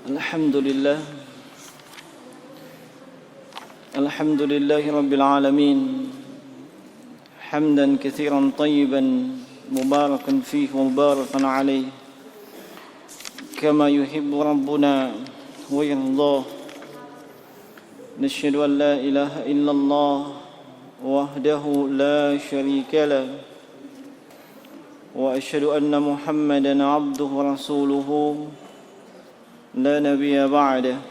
Alhamdulillahi Rabbil Alamin. Hamdan kathiran tayyiban mubarakan fihi wa mubarakan alaih, kama yuhibbu Rabbuna wa yardah. Nashhadu an la ilaha illallah wahdahu la sharika lah, wa ashhadu anna Muhammadan abduhu wa rasuluhu la nabiyya ba'dah.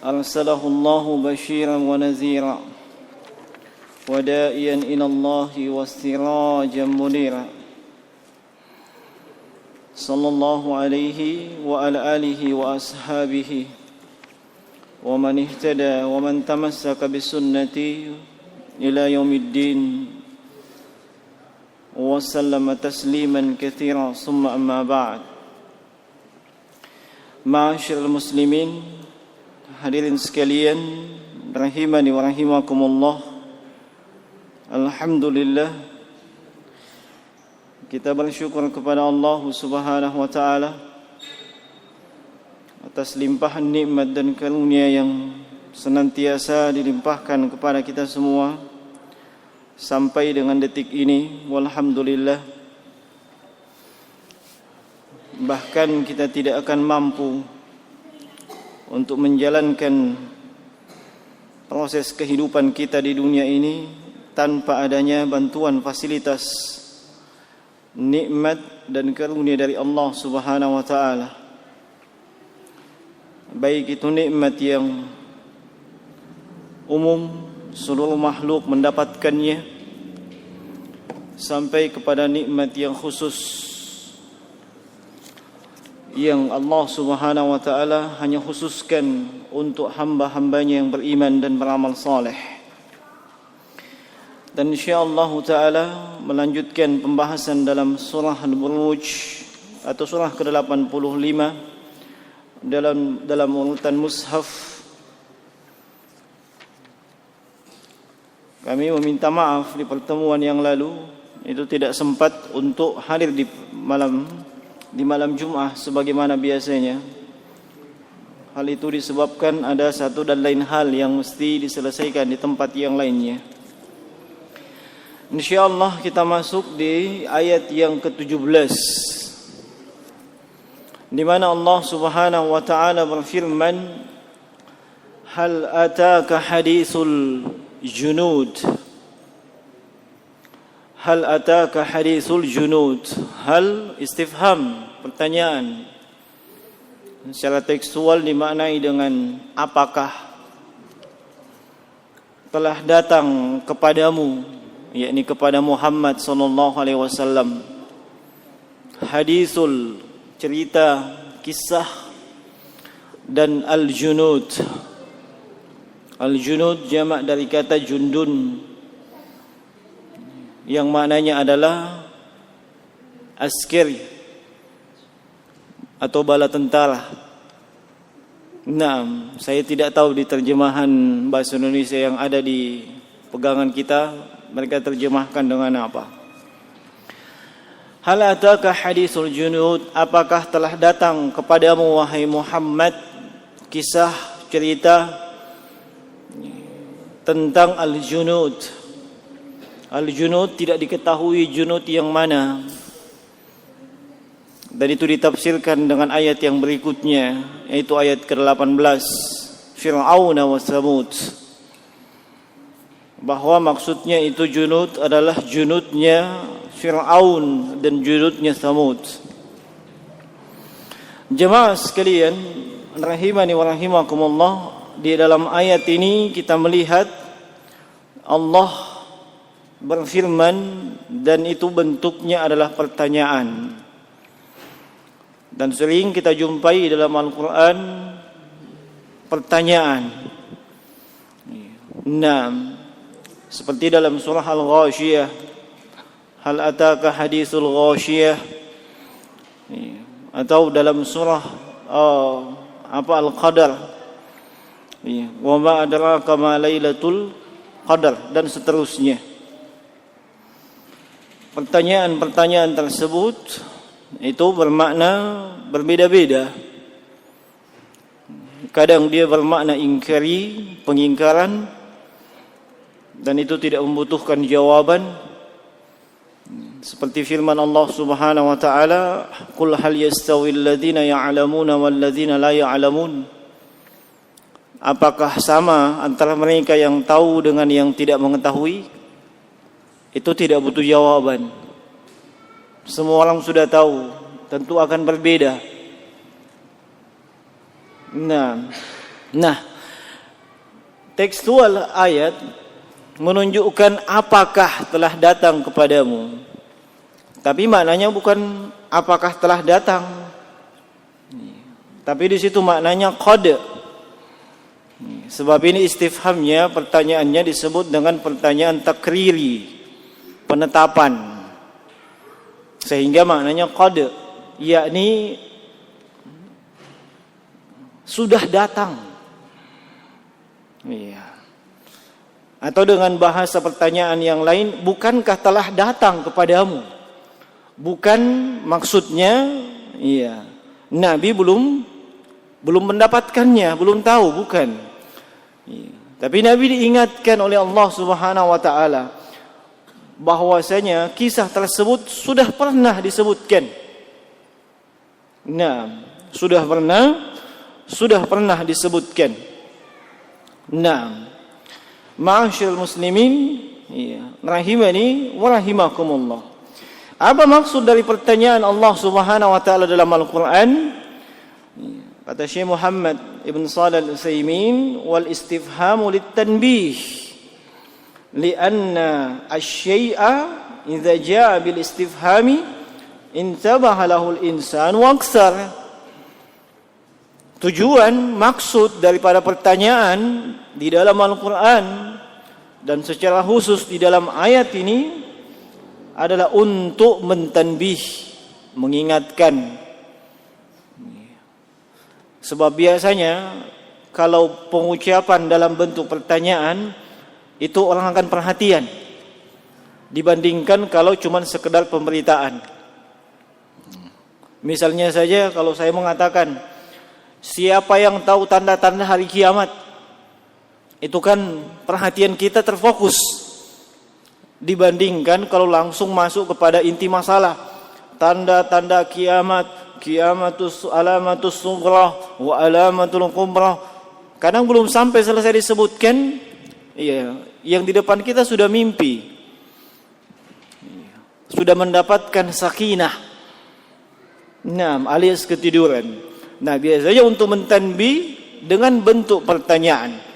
Arsalahu Allahu bashiran wa nazira wa da'iyan ila Allahi wa sirajan munira. Sallallahu alaihi wa ala alihi wa ashabihi wa man ihtada wa man tamassaka bisunnati ila yaumiddin wa sallama tasliman katsira. Summa amma ba'd. Ma'asyiral muslimin, hadirin sekalian rahimani wa rahimakumullah. Alhamdulillah, kita bersyukur kepada Allah Subhanahu wa taala atas limpahan nikmat dan karunia yang senantiasa dilimpahkan kepada kita semua sampai dengan detik ini. Walhamdulillah. Bahkan kita tidak akan mampu untuk menjalankan proses kehidupan kita di dunia ini tanpa adanya bantuan fasilitas nikmat dan karunia dari Allah Subhanahu wa taala. Baik itu nikmat yang umum, seluruh makhluk mendapatkannya, sampai kepada nikmat yang khusus yang Allah Subhanahu wa taala hanya khususkan untuk hamba-hambanya yang beriman dan beramal saleh. Dan insyaallah taala melanjutkan pembahasan dalam surah Al-Buruj atau surah ke-85 dalam urutan mushaf. Kami meminta maaf di pertemuan yang lalu itu tidak sempat untuk hadir di malam Jumat sebagaimana biasanya. Hal itu disebabkan ada satu dan lain hal yang mesti diselesaikan di tempat yang lainnya. InsyaAllah kita masuk di ayat yang ke-17, di mana Allah Subhanahu wa taala berfirman, hal ataka hadithul junud. Hal ataka hadithul junud. Hal istifham, pertanyaan. Secara tekstual dimaknai dengan apakah telah datang kepadamu, yakni kepada Muhammad sallallahu alaihi wasallam, hadithul, cerita, kisah, dan al-junud. Al-junud jamak dari kata jundun, yang maknanya adalah askeri atau bala tentara. Nah, saya tidak tahu di terjemahan bahasa Indonesia yang ada di pegangan kita, mereka terjemahkan dengan apa. Hal ataka hadithul junud, apakah telah datang kepadamu wahai Muhammad kisah, cerita tentang al-junud. Al-junud tidak diketahui junud yang mana, dan itu ditafsirkan dengan ayat yang berikutnya, yaitu ayat ke-18, Fir'aun wa Tsamud, bahwa maksudnya itu junud adalah junudnya Fir'aun dan junudnya Tsamud. Jemaah sekalian rahimani wa rahimakumullah, di dalam ayat ini kita melihat Allah berfirman, dan itu bentuknya adalah pertanyaan. Dan sering kita jumpai dalam Al-Quran pertanyaan. Nah, seperti dalam surah Al-Ghashiyah, hal ataka hadithul ghashiyah, atau dalam surah Al-Qadar, wa ma adraka ma lailatul qadar, dan seterusnya. Pertanyaan-pertanyaan tersebut itu bermakna berbeda-beda. Kadang dia bermakna ingkari, pengingkaran, dan itu tidak membutuhkan jawaban. Seperti firman Allah Subhanahu wa taala, "Qul hal yastawil ladzina ya'lamuna wal ladzina la ya'lamun?" Apakah sama antara mereka yang tahu dengan yang tidak mengetahui? Itu tidak butuh jawaban. Semua orang sudah tahu, tentu akan berbeda. Nah, tekstual ayat menunjukkan apakah telah datang kepadamu. Tapi maknanya bukan apakah telah datang. Tapi di situ maknanya qad. Sebab ini istifhamnya, pertanyaannya disebut dengan pertanyaan takriri, penetapan. Sehingga maknanya qad, yakni sudah datang. Iya. Atau dengan bahasa pertanyaan yang lain, bukankah telah datang kepadamu? Bukan maksudnya, iya, Nabi belum mendapatkannya, belum tahu, bukan. Iya. Tapi Nabi diingatkan oleh Allah Subhanahu wa taala bahwasanya kisah tersebut sudah pernah disebutkan. Nah, sudah pernah disebutkan. Nah, ma'asyiral muslimin, iya, rahimani wa rahimakumullah. Apa maksud dari pertanyaan Allah Subhanahu wa taala dalam Al-Qur'an? Kata Syekh Muhammad Ibn Shalih Al-Utsaimin, wal istifhamu litanbih. Lianna asy-syai'a idza jaa'a bil istifhami intabaha lahu al-insan wa aktsar. Tujuan, maksud daripada pertanyaan di dalam Al-Qur'an dan secara khusus di dalam ayat ini adalah untuk mentanbih, mengingatkan. Sebab biasanya kalau pengucapan dalam bentuk pertanyaan itu orang akan perhatian dibandingkan kalau cuma sekedar pemberitaan. Misalnya saja kalau saya mengatakan, siapa yang tahu tanda-tanda hari kiamat? Itu kan perhatian kita terfokus. Dibandingkan kalau langsung masuk kepada inti masalah, tanda-tanda kiamat, alamatus sughra wa alamatul kubra. Kadang belum sampai selesai disebutkan, iya, yang di depan kita sudah mimpi, sudah mendapatkan sakinah, alias ketiduran. Nah, biasanya untuk mentanbih dengan bentuk pertanyaan.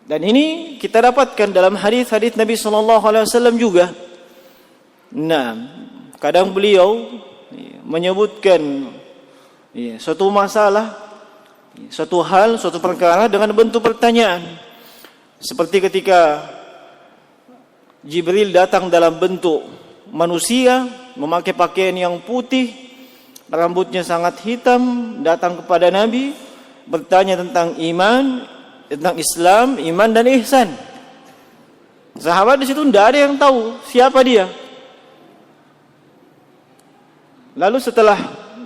Dan ini kita dapatkan dalam hadis-hadis Nabi sallallahu alaihi wasallam juga. Nah, kadang beliau menyebutkan suatu masalah, suatu hal, suatu perkara dengan bentuk pertanyaan. Seperti ketika Jibril datang dalam bentuk manusia, memakai pakaian yang putih, rambutnya sangat hitam, datang kepada Nabi, bertanya tentang iman, tentang Islam, iman dan ihsan. Sahabat di situ tidak ada yang tahu siapa dia. Lalu setelah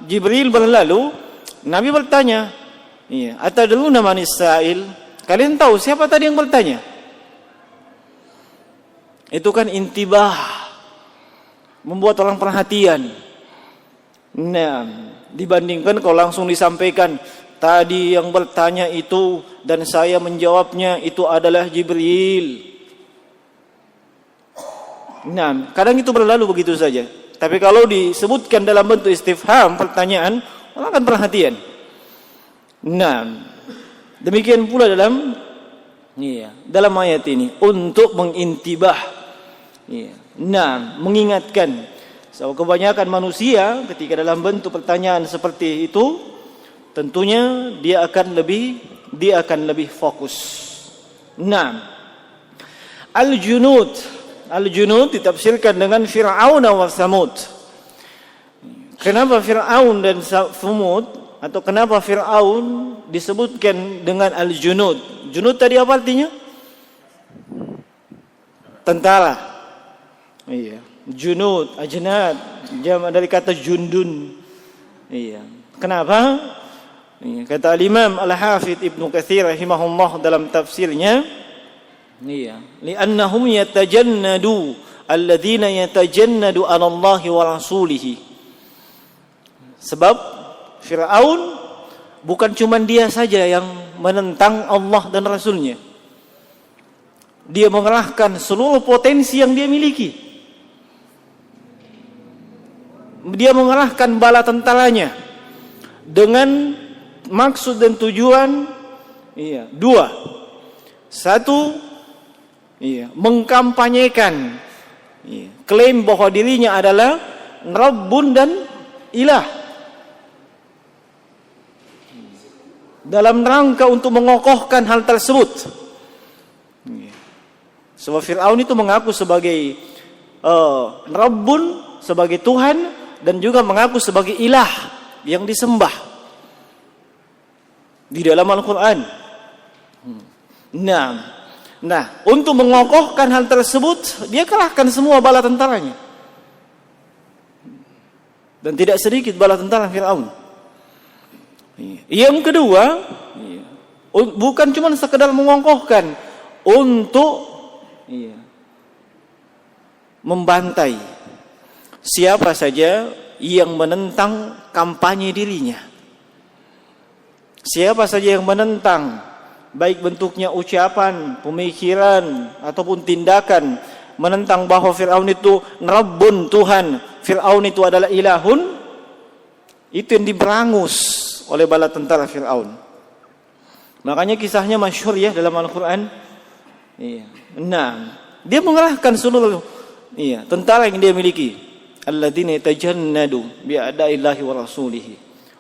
Jibril berlalu, Nabi bertanya, atadruna manis sa'il? Kalian tahu siapa tadi yang bertanya? Itu kan intibah, membuat orang perhatian. Nah, dibandingkan kalau langsung disampaikan, tadi yang bertanya itu dan saya menjawabnya itu adalah Jibril. Nah, kadang itu berlalu begitu saja. Tapi kalau disebutkan dalam bentuk istifham, pertanyaan, orang akan perhatian. Nah, demikian pula dalam ayat ini untuk mengintibah. Nah, mengingatkan. So, kebanyakan manusia ketika dalam bentuk pertanyaan seperti itu, tentunya dia akan lebih fokus. Nah, Al-Junud ditafsirkan dengan Fir'aun wa Tsamud. Kenapa Fir'aun dan Tsamud, atau kenapa Fir'aun disebutkan dengan Al-Junud? Junud tadi apa artinya? Tentara. Iya. Junud, ajnad, jamak dari kata jundun. Iya. Kenapa? Iya. Kata Imam Al-Hafidz Ibnu Katsir rahimahullah dalam tafsirnya, iya, li'annahum yatajannadu alladzina yatajannadu 'ala Allah wa rasulih. Sebab Firaun bukan cuma dia saja yang menentang Allah dan Rasulnya. Dia mengerahkan seluruh potensi yang dia miliki. Dia mengerahkan bala tentaranya dengan maksud dan tujuan dua. Satu, mengkampanyekan klaim bahwa dirinya adalah Rabbun dan Ilah, dalam rangka untuk mengokohkan hal tersebut. Sebab Fir'aun itu mengaku sebagai Rabbun, sebagai Tuhan, dan juga mengaku sebagai ilah yang disembah di dalam Al-Quran. Nah, untuk mengokohkan hal tersebut, dia kerahkan semua bala tentaranya. Dan tidak sedikit bala tentara Fir'aun. Yang kedua, bukan cuma sekedar mengokohkan, untuk membantai siapa saja yang menentang kampanye dirinya. Siapa saja yang menentang, baik bentuknya ucapan, pemikiran, ataupun tindakan, menentang bahwa Fir'aun itu Rabbun, Tuhan, Fir'aun itu adalah ilahun, itu yang diberangus oleh bala tentara Fir'aun. Makanya kisahnya masyhur ya dalam Al-Quran. Nah, dia mengerahkan seluruh tentara yang dia miliki, alladzina yatajannadu bi'ada'illahi wa rasulihi,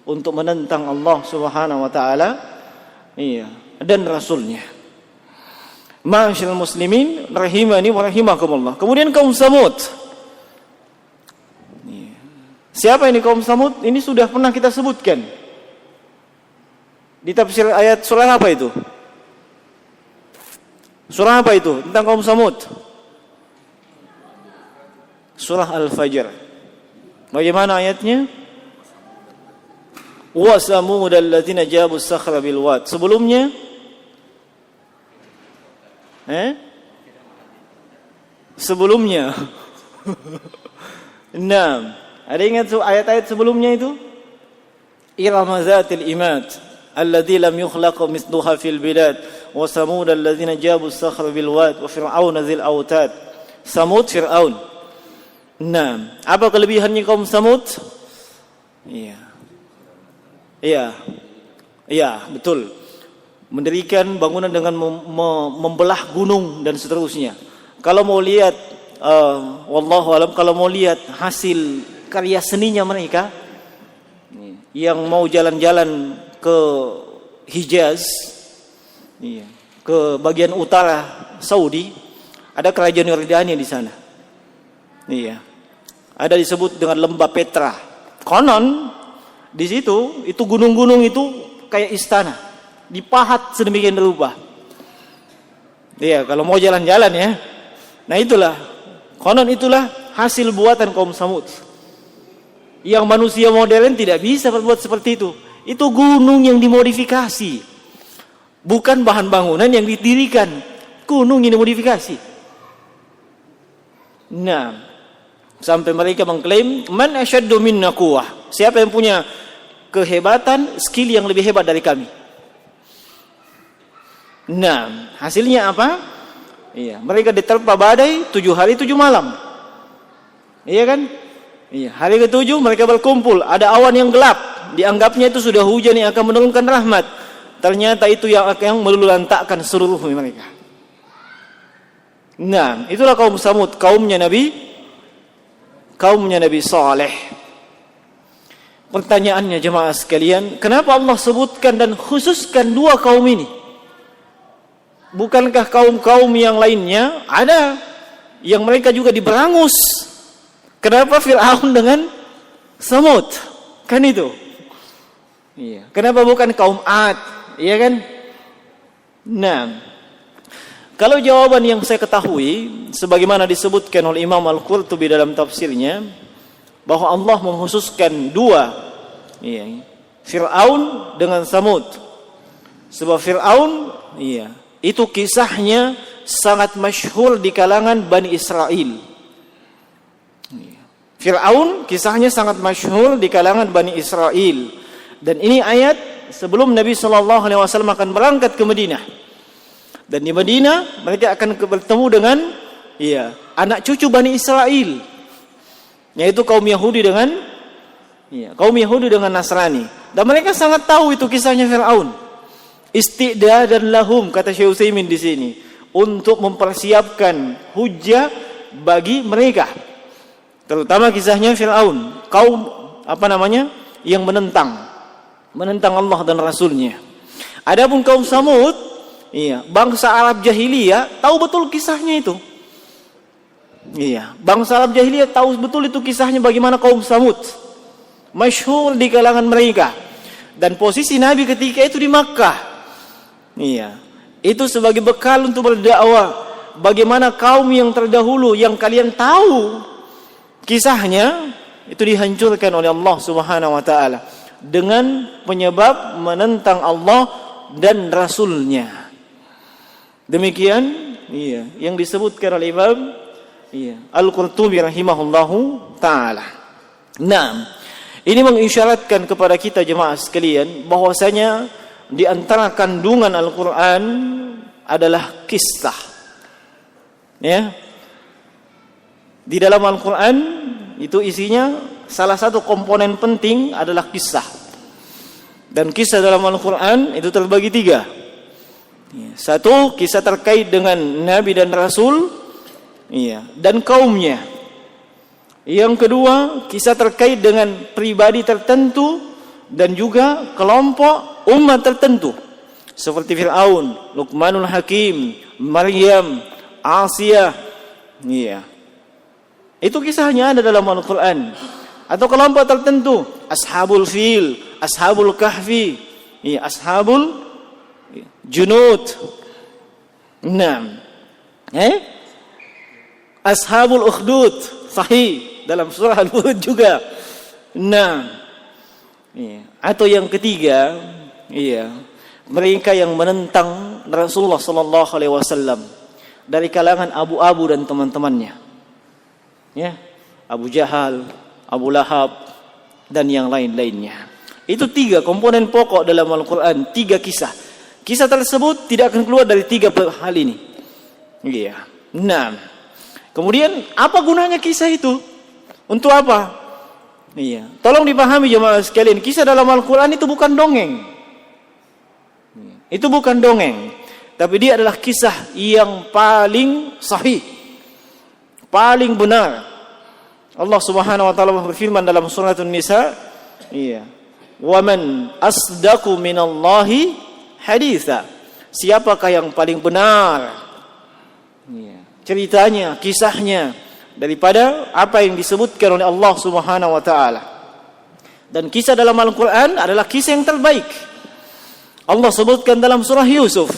untuk menentang Allah Subhanahu wa taala dan rasulnya. Ma'asyiral muslimin rahimani wa rahimakumullah. Kemudian kaum Samud. Siapa ini kaum Samud? Ini sudah pernah kita sebutkan di tafsir ayat surah apa itu? Surah apa itu tentang kaum Samud? Surah Al-Fajr. Bagaimana ayatnya? Wa samud alladzina jabu as-sakhra bil wad. Sebelumnya sebelumnya Naam. Ada ingat ayat-ayat sebelumnya itu? Irama zatil imad alladzi lam yukhlaq mithluha fil bilad wa samud alladzina jabu as-sakhra bil wad wa fir'auna dzil autad. Samud, Fir'aun. Nah, apa kelebihannya kaum Samud? Iya, betul. Mendirikan bangunan dengan membelah gunung dan seterusnya. Kalau mau lihat, wallahu alam, kalau mau lihat hasil karya seninya mereka, yang mau jalan-jalan ke Hijaz, ke bagian utara Saudi, ada kerajaan Yordania di sana. Ada disebut dengan lembah Petra. Konon di situ itu gunung-gunung itu kayak istana, dipahat sedemikian rupa. Kalau mau jalan-jalan ya. Nah konon itulah hasil buatan kaum Samud. Yang manusia modern tidak bisa berbuat seperti itu. Itu gunung yang dimodifikasi. Bukan bahan bangunan yang didirikan, gunung yang dimodifikasi. Nah, sampai mereka mengklaim man asyaddu minna quwwah, siapa yang punya kehebatan, skill yang lebih hebat dari kami. Nah, hasilnya apa? Mereka diterpa badai 7 hari 7 malam. Iya kan? Hari ke-7 mereka berkumpul, ada awan yang gelap, dianggapnya itu sudah hujan yang akan menurunkan rahmat. Ternyata itu yang akan meluluhlantakkan seluruh mereka. Nah, itulah kaum Samud, kaumnya Nabi Saleh. Pertanyaannya jemaah sekalian, kenapa Allah sebutkan dan khususkan 2 kaum ini? Bukankah kaum-kaum yang lainnya ada yang mereka juga diberangus? Kenapa Fir'aun dengan Samud? Kan itu. Kenapa bukan kaum Ad? Iya kan? Nah, Kalau jawaban yang saya ketahui, sebagaimana disebutkan oleh Imam Al-Qurtubi dalam tafsirnya, bahwa Allah mengkhususkan dua, Fir'aun dengan Samud. Sebab Fir'aun, itu kisahnya sangat masyhur di kalangan Bani Israel. Fir'aun kisahnya sangat masyhur di kalangan Bani Israel. Dan ini ayat sebelum Nabi SAW akan berangkat ke Madinah. Dan di Madinah mereka akan bertemu dengan anak cucu Bani Israel, yaitu kaum Yahudi dengan Nasrani. Dan mereka sangat tahu itu kisahnya Fir'aun. Isti'dadan lahum, kata Syekh Utsaimin di sini, untuk mempersiapkan hujjah bagi mereka. Terutama kisahnya Fir'aun, kaum yang menentang Allah dan Rasulnya. Adapun kaum Samud, bangsa Arab jahiliyah tahu betul kisahnya itu. Bangsa Arab jahiliyah tahu betul itu kisahnya bagaimana kaum Samud. Masyhur di kalangan mereka. Dan posisi Nabi ketika itu di Makkah. Itu sebagai bekal untuk berdakwah. Bagaimana kaum yang terdahulu yang kalian tahu kisahnya itu dihancurkan oleh Allah Subhanahu wa taala dengan penyebab menentang Allah dan Rasulnya. Demikian yang disebutkan oleh Imam Al-Qurtubi rahimahullahu taala. Nah, ini mengisyaratkan kepada kita jemaah sekalian bahwasanya di antara kandungan Al-Qur'an adalah kisah. Di dalam Al-Qur'an itu isinya salah satu komponen penting adalah kisah. Dan kisah dalam Al-Qur'an itu terbagi 3. Satu, kisah terkait dengan Nabi dan Rasul, dan kaumnya. Yang kedua, kisah terkait dengan pribadi tertentu dan juga kelompok umat tertentu, seperti Fir'aun, Luqmanul Hakim, Maryam, Asiyah. Itu kisahnya ada dalam Al-Quran. Atau kelompok tertentu, Ashabul Fil, Ashabul Kahfi, Ashabul Junud. Ashabul Ukhdud, sahih dalam surah Al-Hud juga. Atau yang ketiga, mereka yang menentang Rasulullah sallallahu alaihi wasallam dari kalangan Abu dan teman-temannya. Abu Jahal, Abu Lahab dan yang lain-lainnya. Itu 3 komponen pokok dalam Al-Quran, 3 kisah. Kisah tersebut tidak akan keluar dari 3 hal ini. Kemudian apa gunanya kisah itu? Untuk apa? Tolong dipahami jemaah sekalian, kisah dalam Al-Quran itu bukan dongeng. Itu bukan dongeng, tapi dia adalah kisah yang paling sahih, paling benar. Allah Subhanahu wa taala berfirman dalam surah An-Nisa, "Wa man asdaqu minallahi haditha." Siapakah yang paling benar ceritanya, kisahnya daripada apa yang disebutkan oleh Allah Subhanahu wa taala. Dan kisah dalam Al-Quran adalah kisah yang terbaik. Allah sebutkan dalam surah Yusuf.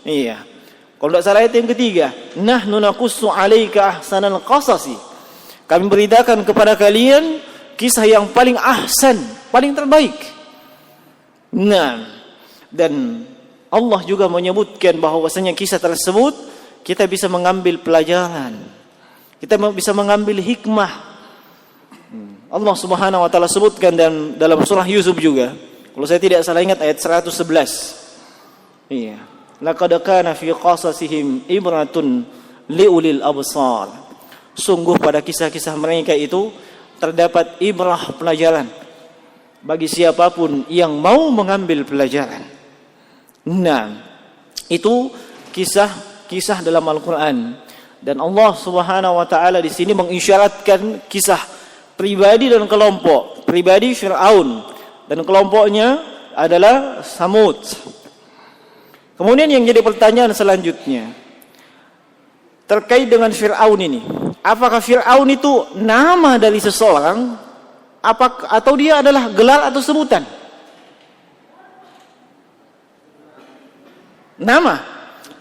Kalau tidak salah ayat yang ketiga, "Nahnu naqussu 'alaika ahsanal qasasi." Kami beritakan kepada kalian kisah yang paling ahsan, paling terbaik. Dan Allah juga menyebutkan bahwasanya kisah tersebut kita bisa mengambil pelajaran. Kita bisa mengambil hikmah. Allah Subhanahu wa taala sebutkan dalam surah Yusuf juga. Kalau saya tidak salah ingat ayat 111. Laqad kana fi qasasihim ibratun liulil absar. Sungguh pada kisah-kisah mereka itu terdapat ibrah, pelajaran bagi siapapun yang mau mengambil pelajaran. Itu kisah dalam Al-Quran. Dan Allah Subhanahu wa taala di sini mengisyaratkan kisah pribadi dan kelompok. Pribadi Fir'aun dan kelompoknya adalah Samud. Kemudian yang jadi pertanyaan selanjutnya terkait dengan Fir'aun ini. Apakah Fir'aun itu nama dari seseorang atau dia adalah gelar atau sebutan? Nama.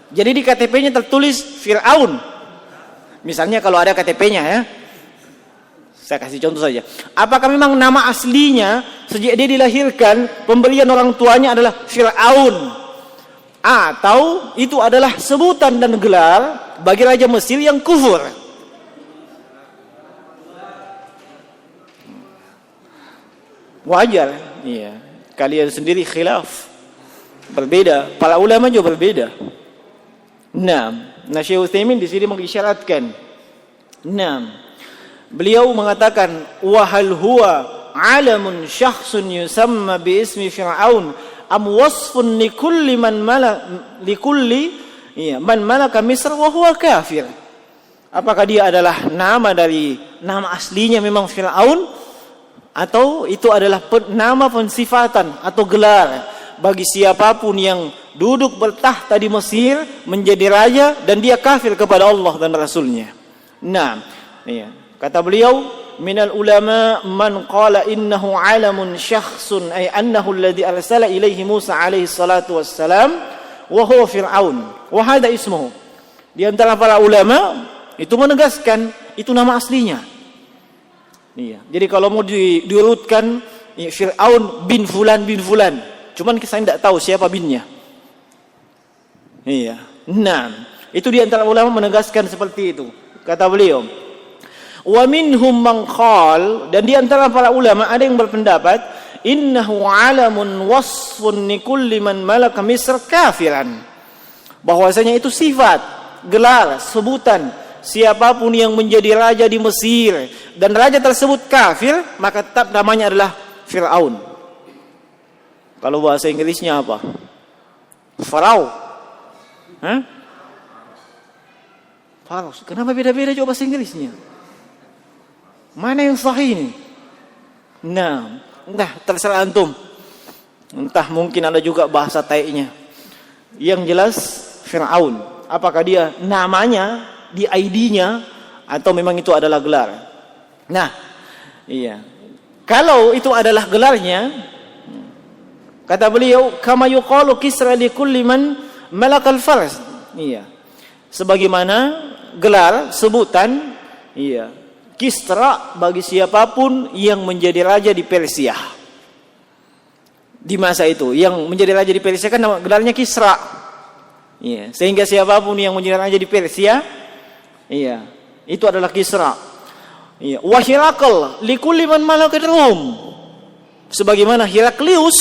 Jadi di KTP-nya tertulis Fir'aun. Misalnya kalau ada KTP-nya ya. Saya kasih contoh saja. Apakah memang nama aslinya sejak dia dilahirkan pemberian orang tuanya adalah Fir'aun? Atau itu adalah sebutan dan gelar bagi Raja Mesir yang kufur? Wajar. Iya. Kalian sendiri khilaf. Berbeda. Para ulama juga berbeda. Nah Syekh Utsaimin di sini mengisyaratkan. Beliau mengatakan wahal huwa alamun syakhsun yusamma bi ismi fir'aun am wasfun likulli man malaka Misr wa huwa kafir. Apakah dia adalah nama dari nama aslinya memang Fir'aun atau itu adalah nama pensifatan atau gelar bagi siapapun yang duduk bertahta di Mesir menjadi raja dan dia kafir kepada Allah dan Rasulnya. Kata beliau, minal ulama man qala innahu alamun syakhsun ay annahu alladhi arsala ilaihi Musa alaihi salatu wassalam wa huwa Fir'aun wa hadha ismuhu. Di antara para ulama itu menegaskan itu nama aslinya. Jadi kalau mau diurutkan Fir'aun bin fulan bin fulan, cuman saya tidak tahu siapa binnya. Itu di antara ulama menegaskan seperti itu. Kata beliau, wa minhum man qal, dan di antara para ulama ada yang berpendapat innahu alamun wasfun likulli man malaka Misr kafiran, bahwasanya itu sifat, gelar, sebutan siapapun yang menjadi raja di Mesir dan raja tersebut kafir, maka tetap namanya adalah Fir'aun. Kalau bahasa Inggrisnya apa? Farao. Farao. Kenapa beda-beda juga bahasa Inggrisnya? Mana yang sahih ini? Entah terserah antum. Entah mungkin ada juga bahasa taiknya. Yang jelas Fir'aun. Apakah dia namanya di ID-nya atau memang itu adalah gelar? Kalau itu adalah gelarnya, kata beliau, kama yuqalu Kisra li kulli man malakal fars. Sebagaimana gelar, sebutan, Kisra bagi siapapun yang menjadi raja di Persia. Di masa itu, yang menjadi raja di Persia kan gelarnya Kisra. Sehingga siapapun yang menjadi raja di Persia, itu adalah Kisra. Wa Hirakal likulli man malakal Rum. Sebagaimana Heraklius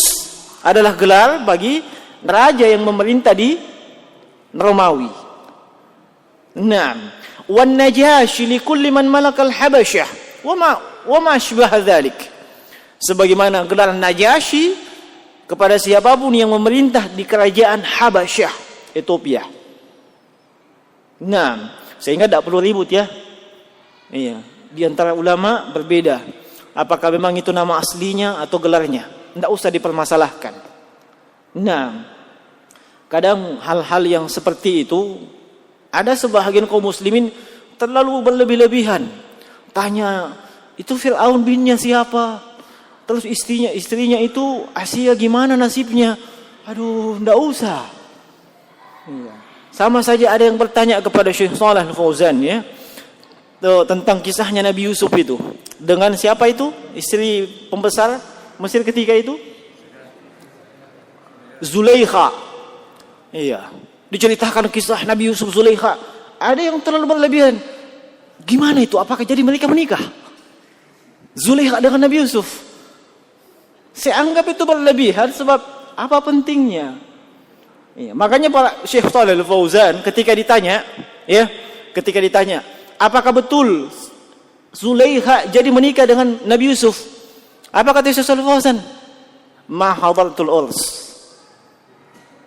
adalah gelar bagi raja yang memerintah di Romawi. Wan Najashi likulli man malakal Habasyah wa ma ashbaha dzalik. Sebagaimana gelar Najashi kepada siapapun yang memerintah di kerajaan Habasyah, Ethiopia. Sehingga tidak perlu ribut ya. Di antara ulama berbeda. Apakah memang itu nama aslinya atau gelarnya? Tidak usah dipermasalahkan. Kadang hal-hal yang seperti itu, ada sebahagian kaum muslimin terlalu berlebih-lebihan. Tanya, itu Fir'aun binnya siapa? Terus istrinya itu Asia gimana nasibnya? Aduh, tidak usah. Sama saja ada yang bertanya kepada Syekh Shalih Al-Fauzan tentang kisahnya Nabi Yusuf itu dengan siapa itu istri pembesar Mesir ketika itu, Zulaikha. Diceritakan kisah Nabi Yusuf Zulaikha. Ada yang terlalu berlebihan. Gimana itu? Apakah jadi mereka menikah? Zulaikha dengan Nabi Yusuf. Saya anggap itu berlebihan sebab apa pentingnya? Makanya para Syekh Shalih Al-Fauzan ketika ditanya, apakah betul Zulaikha jadi menikah dengan Nabi Yusuf? Apa kata Syekh Shalih Al-Fauzan? Ma hadartul urs.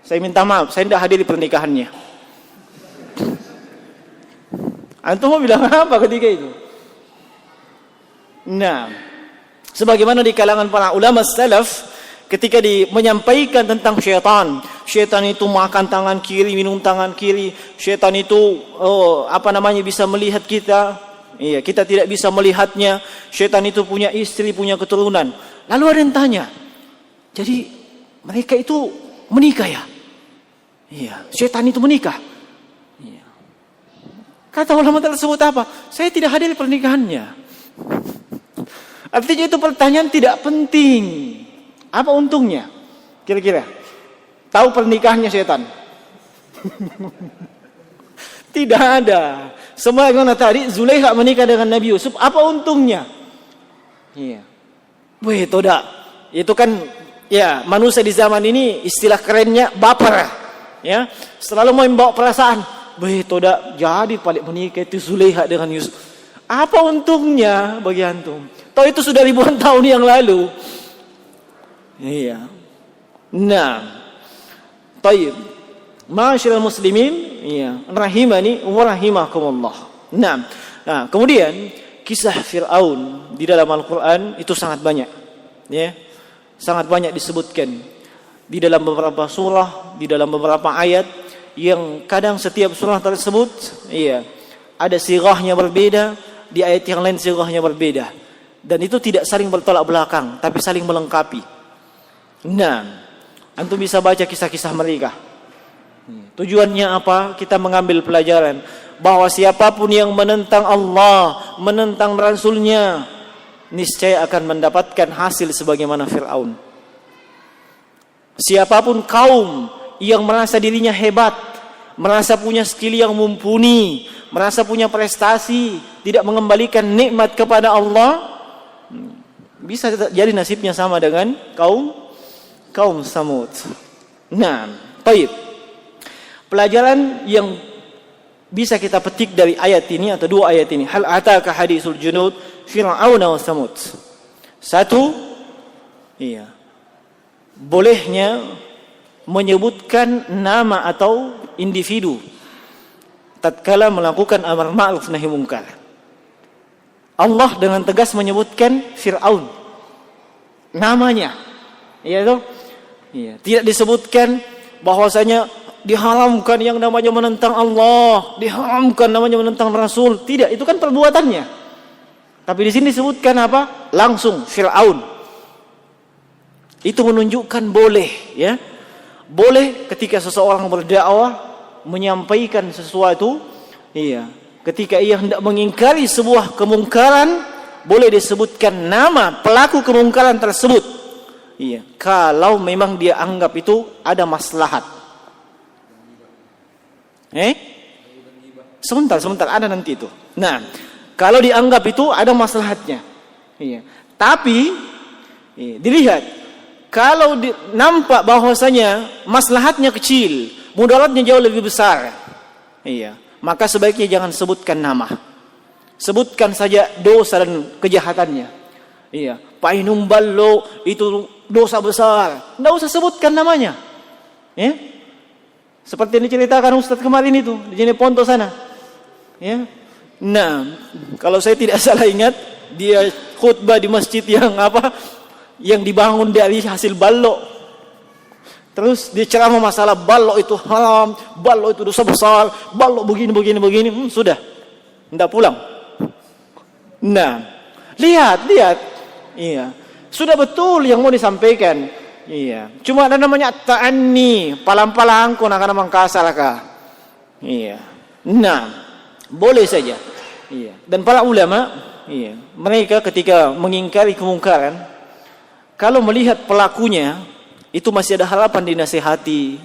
Saya minta maaf, saya tidak hadir di pernikahannya. Antum mau bilang apa ketika itu? Sebagaimana di kalangan para ulama salaf ketika menyampaikan tentang syaitan itu makan tangan kiri, minum tangan kiri, syaitan itu bisa melihat kita, kita tidak bisa melihatnya, syaitan itu punya istri, punya keturunan. Lalu ada yang tanya, jadi mereka itu menikah ya? Syaitan itu menikah. Kata ulama tersebut apa? Saya tidak hadir pernikahannya. Artinya itu pertanyaan tidak penting. Apa untungnya? Kira-kira. Tahu pernikahannya setan? Tidak ada. Sebagaimana tadi Zulaikha menikah dengan Nabi Yusuf, apa untungnya? Iya. Weh, toda. Itu kan ya, manusia di zaman ini istilah kerennya baper. Ya, selalu mau membawa perasaan. Weh, toda jadi paling menikah itu Zulaikha dengan Yusuf. Apa untungnya bagi antum? Tahu itu sudah ribuan tahun yang lalu. Iya. Nah, taib. Ma'asyiral muslimin, iya, rahimani wa rahimakumullah. Nah, kemudian kisah Fir'aun di dalam Al-Qur'an itu sangat banyak. Ya. Sangat banyak disebutkan di dalam beberapa surah, di dalam beberapa ayat yang kadang setiap surah tersebut, iya, ada sirahnya berbeda, di ayat yang lain sirahnya berbeda. Dan itu tidak saling bertolak belakang, tapi saling melengkapi. Nah, antum bisa baca kisah-kisah mereka. Tujuannya apa? Kita mengambil pelajaran bahwa siapapun yang menentang Allah, menentang Rasulnya, niscaya akan mendapatkan hasil sebagaimana Fir'aun. Siapapun kaum yang merasa dirinya hebat, merasa punya skill yang mumpuni, merasa punya prestasi, tidak mengembalikan nikmat kepada Allah, bisa jadi nasibnya sama dengan kaum Samud. Nah, baik. Pelajaran yang bisa kita petik dari ayat ini atau dua ayat ini. Hal ataka hadisul junud Fir'aun wa Samud. Satu, iya, bolehnya menyebutkan nama atau individu tatkala melakukan amar ma'ruf nahi munkar. Allah dengan tegas menyebutkan Fir'aun namanya. Iya toh? Iya, tidak disebutkan bahwasanya diharamkan yang namanya menentang Allah, diharamkan namanya menentang Rasul. Tidak, itu kan perbuatannya. Tapi di sini disebutkan apa? Langsung Fir'aun. Itu menunjukkan boleh, ya. Boleh ketika seseorang berdakwah menyampaikan sesuatu, iya. Ketika ia hendak mengingkari sebuah kemungkaran, boleh disebutkan nama pelaku kemungkaran tersebut. Iya, kalau memang dia anggap itu ada maslahat. Sebentar, ada nanti itu. Nah, kalau dianggap itu ada maslahatnya. Iya. Tapi dilihat kalau nampak bahwasanya maslahatnya kecil, mudaratnya jauh lebih besar. Iya, maka sebaiknya jangan sebutkan nama. Sebutkan saja dosa dan kejahatannya. Iya, painum ballo itu dosa besar. Enggak usah sebutkan namanya. Ya. Seperti yang diceritakan Ustaz kemarin itu di Jeneponto sana. Ya. Nah, kalau saya tidak salah ingat, dia khutbah di masjid yang yang dibangun dari hasil ballo. Terus dia ceramah masalah ballo itu haram, ballo itu dosa besar, ballo begini. Sudah. Enggak pulang. Nah, lihat. Iya. Sudah betul yang mau disampaikan. Iya, cuma ada namanya ta'anni, palang-palang ko nak mangkasal ka. Iya. Nah, boleh saja. Iya. Dan para ulama, iya, mereka ketika mengingkari kemungkaran, kalau melihat pelakunya itu masih ada harapan dinasihati.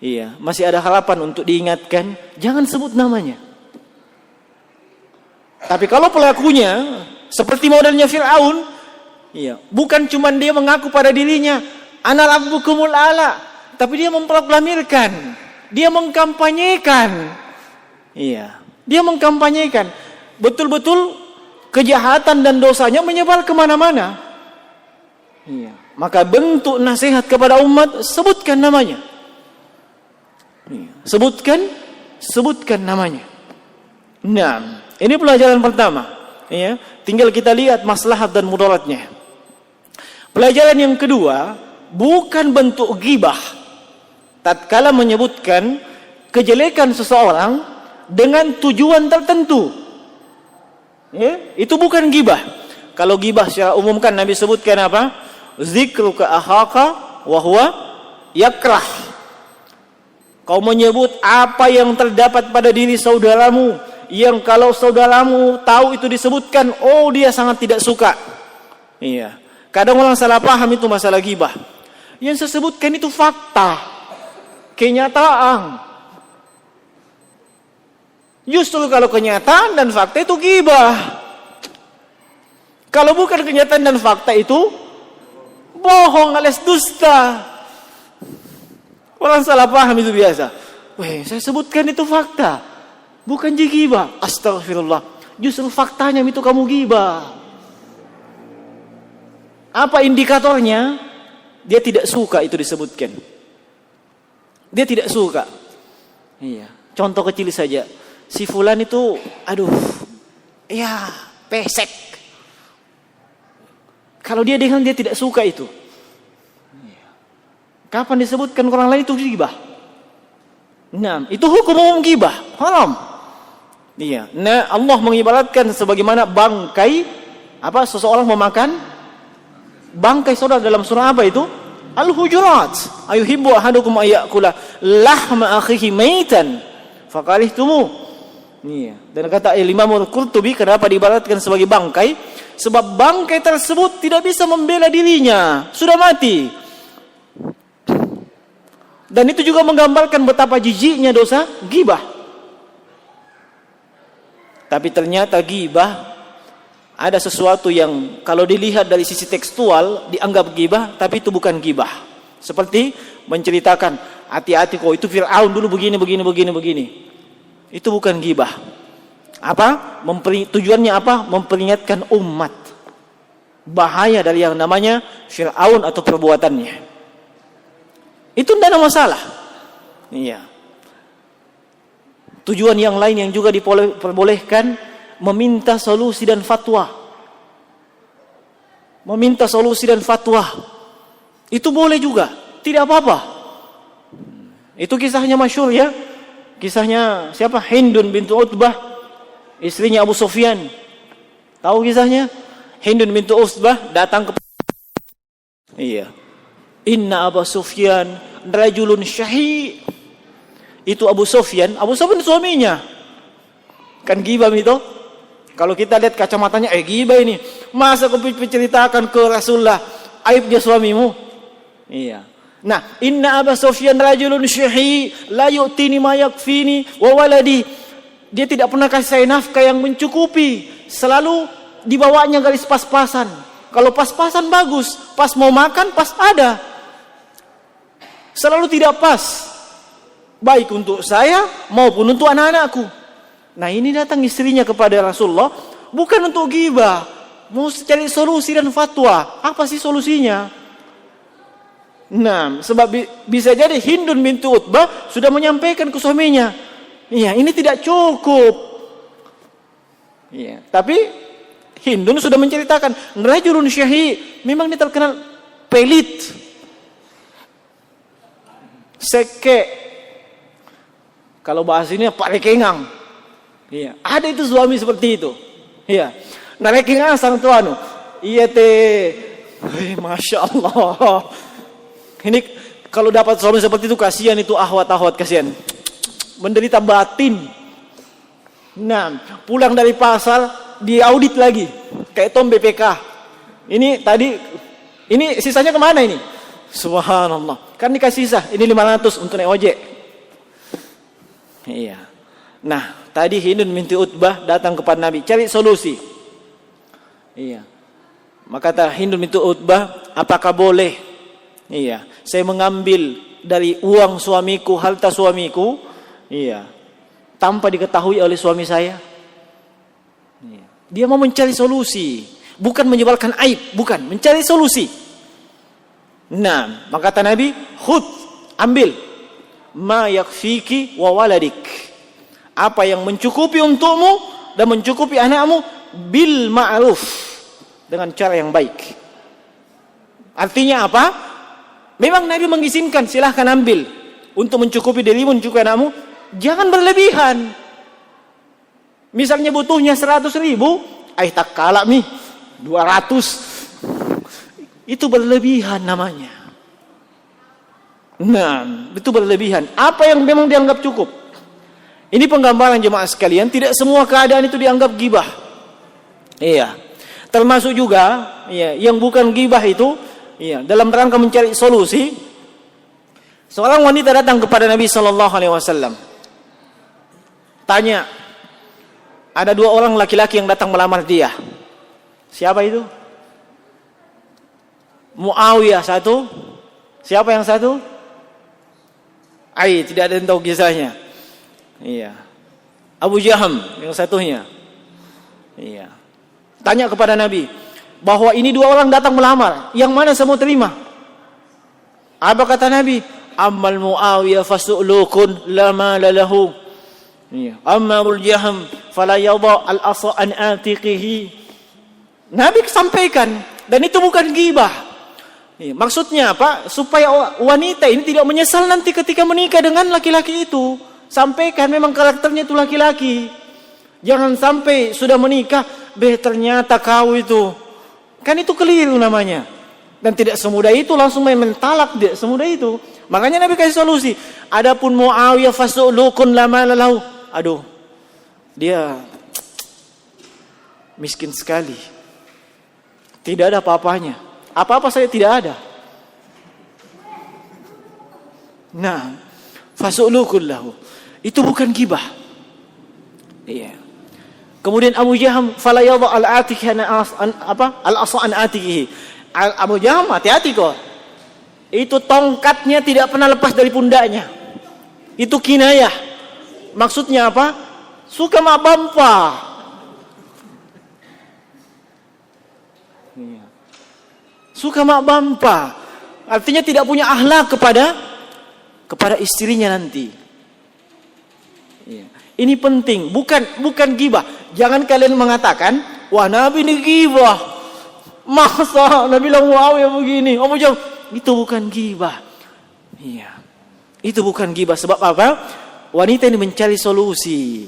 Iya, masih ada harapan untuk diingatkan, jangan sebut namanya. Tapi kalau pelakunya seperti modelnya Fir'aun, iya, bukan cuma dia mengaku pada dirinya ana rabbukumul a'la, tapi dia memproklamirkan, dia mengkampanyekan. Iya, dia mengkampanyekan. Betul-betul kejahatan dan dosanya menyebar kemana-mana. Iya, maka bentuk nasihat kepada umat, sebutkan namanya. Iya, sebutkan namanya. Nah, ini pelajaran pertama. Iya, tinggal kita lihat maslahat dan mudaratnya. Pelajaran yang kedua, bukan bentuk ghibah tatkala menyebutkan kejelekan seseorang dengan tujuan tertentu. Ya, itu bukan ghibah. Kalau ghibah secara umum kan Nabi sebutkan apa? Zikruka akhaka wa huwa yakrah. Kau menyebut apa yang terdapat pada diri saudaramu yang kalau saudaramu tahu itu disebutkan, oh dia sangat tidak suka. Iya. Kadang orang salah paham itu masalah ghibah. Yang saya sebutkan itu fakta, kenyataan. Justru kalau kenyataan dan fakta itu ghibah. Kalau bukan kenyataan dan fakta itu bohong alias dusta. Orang salah paham itu biasa. Weh, saya sebutkan itu fakta, bukan ghibah. Astagfirullah. Justru faktanya itu kamu ghibah. Apa indikatornya? Dia tidak suka itu disebutkan. Dia tidak suka. Iya. Contoh kecil saja. Si fulan itu, aduh, ya pesek. Kalau dia dengar dia tidak suka itu. Kapan disebutkan orang lain itu ghibah? Nah, itu hukum umum ghibah, haram. Iya. Nah, Allah mengibaratkan sebagaimana bangkai seseorang memakan bangkai saudara dalam surah apa itu? Al-Hujurat. Ayuhibbu ahadukum ayyakula lahma akhihi maitan fakarihtumu. Iya. Dan kata Imam Al-Qurtubi, kenapa diibaratkan sebagai bangkai? Sebab bangkai tersebut tidak bisa membela dirinya, sudah mati. Dan itu juga menggambarkan betapa jijiknya dosa ghibah. Tapi ternyata ghibah ada sesuatu yang kalau dilihat dari sisi tekstual dianggap ghibah, tapi itu bukan ghibah. Seperti menceritakan, hati-hati kok itu Fir'aun dulu begini. Itu bukan ghibah. Tujuannya apa? Memperingatkan umat bahaya dari yang namanya Fir'aun atau perbuatannya. Itu tidak ada masalah. Iya. Tujuan yang lain yang juga diperbolehkan, meminta solusi dan fatwa. Meminta solusi dan fatwa. Itu boleh juga, tidak apa-apa. Itu kisahnya masyhur ya. Kisahnya siapa? Hindun bintu Utbah, istrinya Abu Sufyan. Tahu kisahnya? Hindun bintu Utbah datang ke Iya. Inna Abu Sufyan rajulun syahi. Itu Abu Sufyan suaminya. Kan ghibah itu. Kalau kita lihat kacamatanya, ghibah ini. Masa kau menceritakan ke Rasulullah aibnya suamimu? Iya. Nah, inna Abu Sufyan rajulun syahi la yu'tini ma yakfini wa waladi. Dia tidak pernah kasih saya nafkah yang mencukupi. Selalu dibawanya garis pas-pasan. Kalau pas-pasan bagus, pas mau makan pas ada. Selalu tidak pas. Baik untuk saya maupun untuk anak-anakku. Nah, ini datang istrinya kepada Rasulullah bukan untuk ghibah, mau cari solusi dan fatwa. Apa sih solusinya? Nah, sebab bisa jadi Hindun binti Utbah sudah menyampaikan ke suaminya, iya, ini tidak cukup. Iya, tapi Hindun sudah menceritakan, rajulun syahi, memang dia terkenal pelit, seke, kalau bahasanya Pak Rekengang. Iya, ada itu suami seperti itu. Iya, nah Rekengang sang tuanu, iya masya Allah. Ini kalau dapat suami seperti itu kasihan itu ahwat kasihan, menderita batin. Nah, pulang dari pasar diaudit lagi kayak Tom BPK. Ini tadi, ini sisanya kemana ini? Subhanallah. Kan dikasih sisa, ini 500 untuk naik ojek. Iya. Nah, tadi Hindun binti Utbah datang kepada Nabi cari solusi. Iya. Maka kata Hindun binti Utbah, apakah boleh? Iya, saya mengambil dari uang suamiku, harta suamiku, iya, tanpa diketahui oleh suami saya. Iya. Dia mau mencari solusi, bukan menyebarkan aib, bukan, mencari solusi. Nah, maka kata Nabi, khudh, ambil, ma yakfiki wa waladik. Apa yang mencukupi untukmu dan mencukupi anakmu bil ma'ruf, dengan cara yang baik. Artinya apa? Memang Nabi mengizinkan, silahkan ambil untuk mencukupi dirimu, mencukupi anakmu. Jangan berlebihan. Misalnya butuhnya 100.000, tak kalah nih 200. Itu berlebihan namanya. Nah, itu berlebihan. Apa yang memang dianggap cukup? Ini penggambaran jemaah sekalian, tidak semua keadaan itu dianggap ghibah. Iya. Termasuk juga yang bukan ghibah itu, dalam rangka mencari solusi. Seorang wanita datang kepada Nabi sallallahu alaihi wasallam. Tanya, ada 2 orang laki-laki yang datang melamar dia. Siapa itu? Muawiyah satu. Siapa yang satu? Tidak ada yang tahu kisahnya. Iya. Abu Jaham yang satunya. Iya. Tanya kepada Nabi bahwa ini 2 orang datang melamar, yang mana saya mau terima? Apa kata Nabi? Ammal Muawiyah fasu'lukun lama lalahu. Iya. Ammarul Jaham fala yadha al-asa an atiqihi. Nabi sampaikan, dan itu bukan ghibah. Maksudnya apa? Supaya wanita ini tidak menyesal nanti ketika menikah dengan laki-laki itu. Sampaikan memang karakternya itu laki-laki. Jangan sampai sudah menikah, ternyata kau itu. Kan itu keliru namanya. Dan tidak semudah itu langsung main mentalak, tidak semudah itu. Makanya Nabi kasih solusi. Adapun Muawiyah fasu'lukun lama lalahu. Aduh, dia miskin sekali. Tidak ada apa-apanya. Apa-apa saja tidak ada. Nah, fasu'lukun lahu. Itu bukan ghibah. Iya. Kemudian Abu Jaham fala yadha al-atiqi al-asa an atiqihi. Abu Jaham hati-hati kok. Itu tongkatnya tidak pernah lepas dari pundaknya. Itu kinayah. Maksudnya apa? Suka mak bampa. Iya. Suka mak bampa. Artinya tidak punya akhlak kepada istrinya nanti. Iya. Ini penting, bukan ghibah. Jangan kalian mengatakan, wah Nabi ini ghibah. Masa Nabi bilang Muawiyah begini? Itu bukan ghibah. Iya. Itu bukan ghibah. Sebab apa? Wanita ini mencari solusi.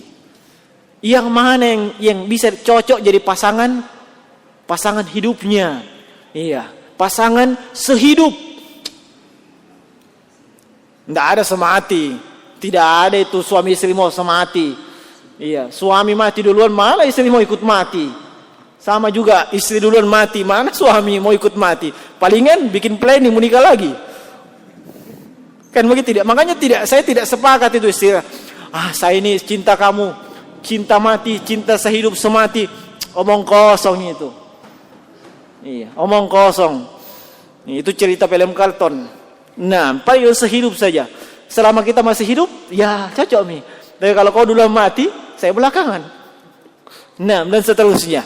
Yang mana yang bisa cocok jadi pasangan hidupnya. Iya, pasangan sehidup. Tidak ada semati. Tidak ada itu suami istri mau semati. Iya, suami mati duluan, malah istri mau ikut mati. Sama juga istri duluan mati, mana suami mau ikut mati. Palingan bikin planning menikah lagi. Kan begitu tidak? Makanya saya tidak sepakat itu istilah. Saya ini cinta kamu, cinta mati, cinta sehidup semati. Omong kosong itu. Iya, omong kosong. Itu cerita film karton. Nah, paling sehidup saja. Selama kita masih hidup, ya cocok nih. Tapi kalau kau duluan mati, saya belakangan. Nah, dan seterusnya.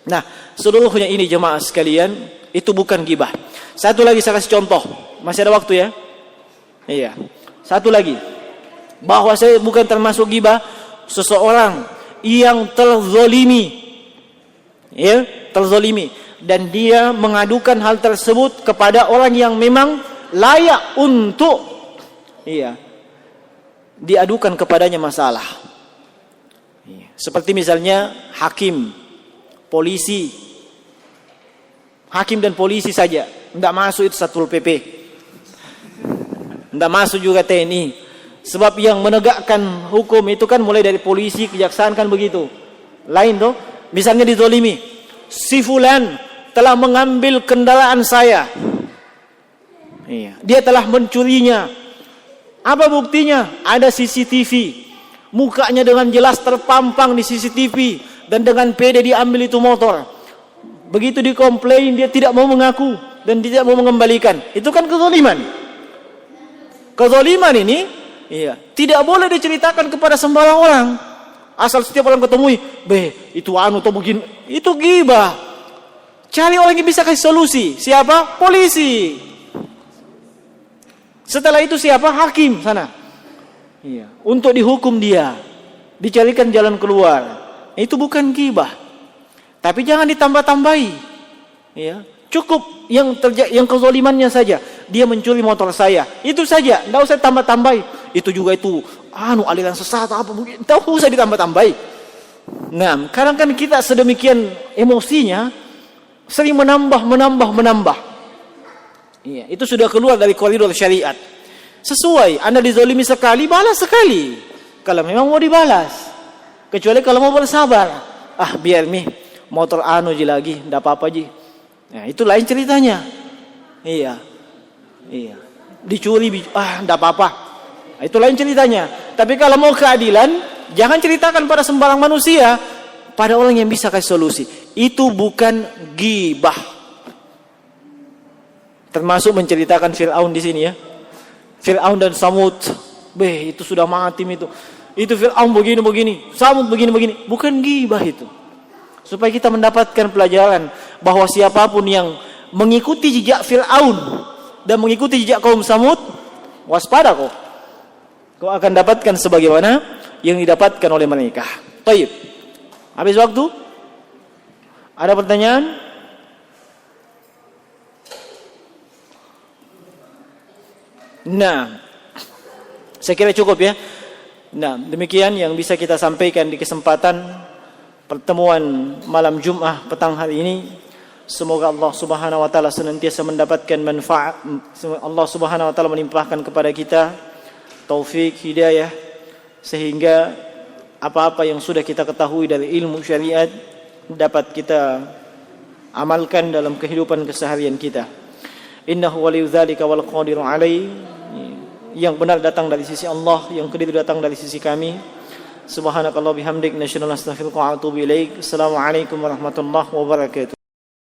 Nah, seluruhnya ini jemaah sekalian, itu bukan ghibah. Satu lagi saya kasih contoh. Masih ada waktu ya? Iya. Satu lagi. Bahwa saya bukan termasuk ghibah seseorang yang terzolimi. Ya, terzolimi. Dan dia mengadukan hal tersebut kepada orang yang memang layak untuk diadukan kepadanya masalah. Seperti misalnya hakim, polisi. Hakim dan polisi saja. Tidak masuk itu Satpol PP. Tidak masuk juga TNI. Sebab yang menegakkan hukum itu kan mulai dari polisi, kejaksaan kan begitu. Lain tuh. Misalnya dizolimi. Si fulan telah mengambil kendaraan saya. Dia telah mencurinya. Apa buktinya? Ada CCTV. Mukanya dengan jelas terpampang di CCTV. Dan dengan pede diambil itu motor. Begitu dikomplain, dia tidak mau mengaku. Dan tidak mau mengembalikan. Itu kan kezaliman. Kezaliman ini tidak boleh diceritakan kepada sembarang orang. Asal setiap orang ketemui, itu atau begini. Itu ghibah. Cari orang yang bisa kasih solusi. Siapa? Polisi. Setelah itu siapa? Hakim sana. Untuk dihukum dia. Dicarikan jalan keluar. Itu bukan ghibah. Tapi jangan ditambah-tambahi. Cukup yang kezalimannya saja. Dia mencuri motor saya. Itu saja. Tidak usah tambah-tambahi. Itu juga itu. Aliran sesat apa begitu. Tidak usah ditambah-tambahi. Nah, kadang kan kita sedemikian emosinya sering menambah. Itu sudah keluar dari koridor syariat. Sesuai, Anda dizalimi sekali, balas sekali. kalau memang mau dibalas. Kecuali kalau mau bersabar. Biar nih motor ji lagi, enggak apa-apa ji. Nah, itu lain ceritanya. Iya. Dicuri, enggak apa-apa. Itu lain ceritanya. Tapi kalau mau keadilan, jangan ceritakan pada sembarang manusia, pada orang yang bisa kasih solusi. Itu bukan ghibah. Termasuk menceritakan Fir'aun di sini ya. Fir'aun dan Samud. Itu sudah mati itu. Itu Fir'aun begini, Samud begini. Bukan ghibah itu. Supaya kita mendapatkan pelajaran bahwa siapapun yang mengikuti jejak Fir'aun dan mengikuti jejak kaum Samud, waspada kau. Kau akan dapatkan sebagaimana yang didapatkan oleh mereka. Baik. Habis waktu? Ada pertanyaan? Nah, saya kira cukup ya. Nah, demikian yang bisa kita sampaikan di kesempatan pertemuan malam Jumat petang hari ini. Semoga Allah Subhanahu wa taala senantiasa mendapatkan manfaat. Allah Subhanahu wa taala melimpahkan kepada kita taufik, hidayah, sehingga apa-apa yang sudah kita ketahui dari ilmu syariat dapat kita amalkan dalam kehidupan keseharian kita. Innahu waliyyu dzalika wal qadiru alaihi. Yang benar datang dari sisi Allah, yang keliru datang dari sisi kami. Subhanakallah bihamdik, nasyhadu an la ilaha illa anta, astaghfiruka wa atubu ilaik. Assalamualaikum warahmatullahi wabarakatuh.